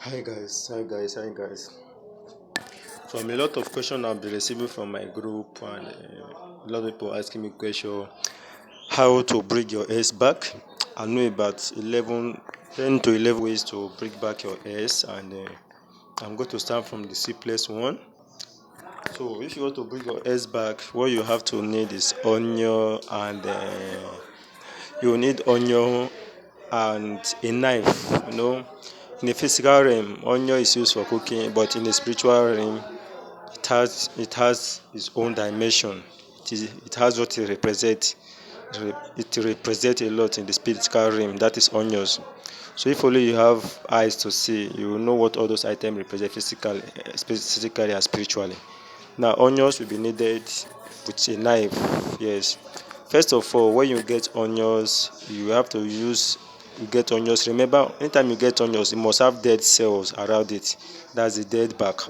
Hi guys. From a lot of questions I've been receiving from my group, and a lot of people asking me question how to bring your ears back. I know about 10 to 11 ways to bring back your ears, and I'm going to start from the simplest one. So if you want to bring your ears back, what you have to need is onion, and you need onion and a knife. In the physical realm, onion is used for cooking, but in the spiritual realm, it has its own dimension. It has what it represents. It represents a lot in the spiritual realm. That is onions. So if only you have eyes to see, you will know what all those items represent physically and spiritually. Now onions will be needed with a knife. Yes. First of all, when you get onions, you have to use you get onions. Remember, anytime you get onions, it must have dead cells around it. That's the dead back.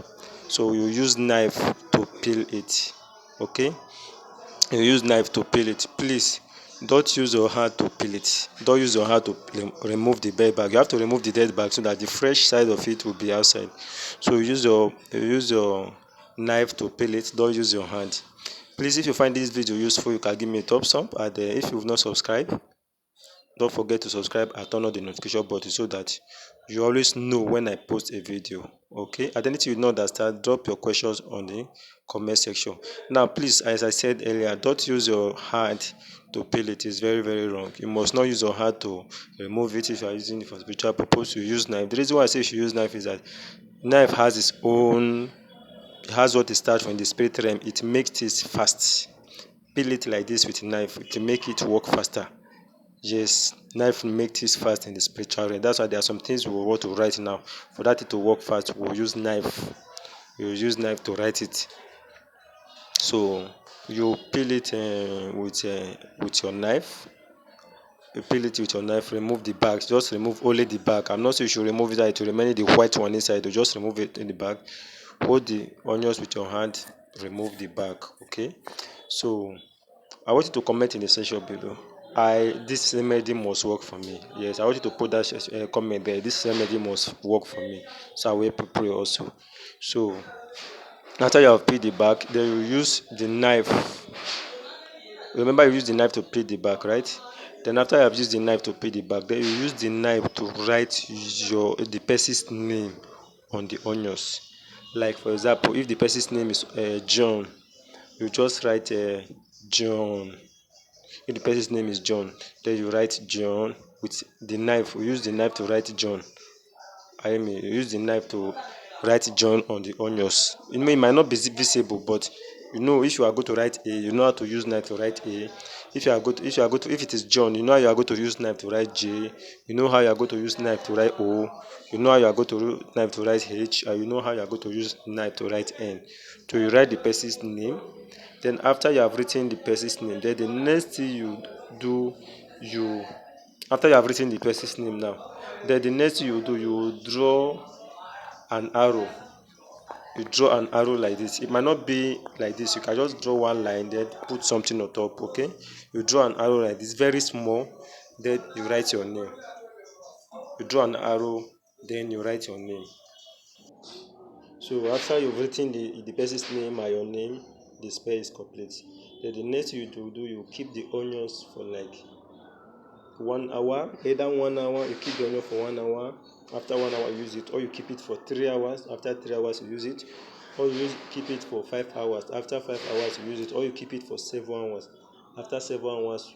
So you use knife to peel it. Okay? You use knife to peel it. Please don't use your hand to peel it. Don't use your hand to remove the dead back. You have to remove the dead back so that the fresh side of it will be outside. So you use your knife to peel it. Don't use your hand. Please, if you find this video useful, you can give me a thumbs up, and if you've not subscribed, don't forget to subscribe and turn on the notification button so that you always know when I post a video. Okay, and anything you don't understand, drop your questions on the comment section. Now please, as I said earlier, don't use your hand to peel it. It's very, very wrong. You must not use your hand to remove it. If you are using it for spiritual purpose, you use knife. The reason why I say you should use knife is that knife has its own, it has what it starts from the spirit realm. It makes it fast. Peel it like this with a knife to make it work faster. Yes, knife make things fast in the spiritual realm. That's why there are some things we want to write now. For that it to work fast, we'll use knife. We'll use knife to write it. So you peel it with your knife. You peel it with your knife. Remove the back. Just remove only the back. I'm not saying you should remove it. It will remain the white one inside. You just remove it in the back. Hold the onions with your hand. Remove the back. Okay. So I want you to comment in the section below. This remedy must work for me. Yes, I want you to put that comment there. This remedy must work for me. So I will pray also. So after you have peeled the back, then you use the knife. Remember, you use the knife to peel the back, right? Then after you have used the knife to peel the back, then you use the knife to write the person's name on the onions. Like for example, if the person's name is John, you just write John. If the person's name is John, then you write John with the knife. We use the knife to write John. I mean, you use the knife to write John on the onions. It might not be visible, but if you are going to write A, you know how to use knife to write A. If it is John, you know how you are going to use knife to write J. You know how you are going to use knife to write O. You know how you are going to use knife to write H, and you know how you are going to use knife to write N. So you write the person's name. Then after you have written the person's name, then the next thing you do, you after you have written the person's name now, then the next thing you do, you draw an arrow. You draw an arrow like this. It might not be like this. You can just draw one line, then put something on top. Okay. You draw an arrow like this, very small. Then you write your name. You draw an arrow, then you write your name. So after you've written the person's name and your name, the spell is complete. Then the next you do, you keep the onions for like 1 hour. Either 1 hour, you keep the onion for 1 hour. After 1 hour, you use it, or you keep it for 3 hours. After 3 hours, you use it, or keep it for 5 hours. After 5 hours, you use it, or you keep it for 7 hours. After 7 hours,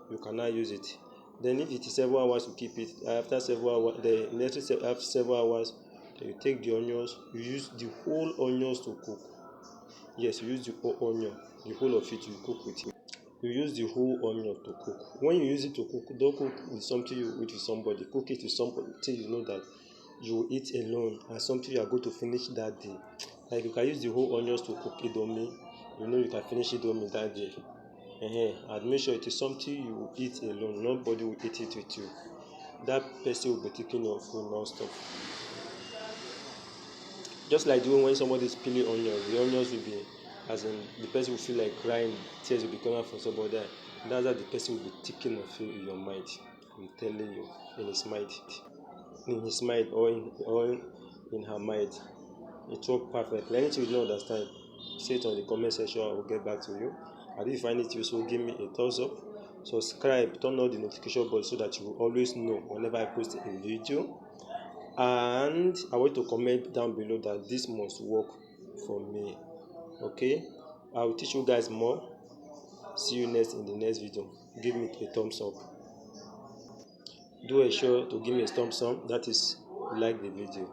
you cannot use it. Then if it is 7 hours, you keep it. After 7 hours, the next after 7 hours, you take the onions. You use the whole onions to cook. Yes, you use the whole onion, the whole of it. You cook with it. You use the whole onion to cook. When you use it to cook, don't cook with something you eat with somebody. Cook it with somebody till you know that you will eat alone and something you are going to finish that day. Like you can use the whole onions to cook indomie. You can finish indomie that day. And make sure it is something you will eat alone. Nobody will eat it with you. That person will be taking your food non-stop. Just like the way when somebody is peeling onions, the onions will be, as in the person will feel like crying, tears will be coming from somebody. That's how the person will be thinking of you in your mind. I'm telling you, in his mind. in his mind or in her mind. It worked perfectly. Anything you don't understand, say it on the comment section. I will get back to you. And if you find it useful, give me a thumbs up. Subscribe, turn on the notification bell so that you will always know whenever I post a video. And I want to comment down below that this must work for me. Okay, I will teach you guys more. See you next in the next video. Give me a thumbs up. Do a sure to give me a thumbs up, that is, like the video.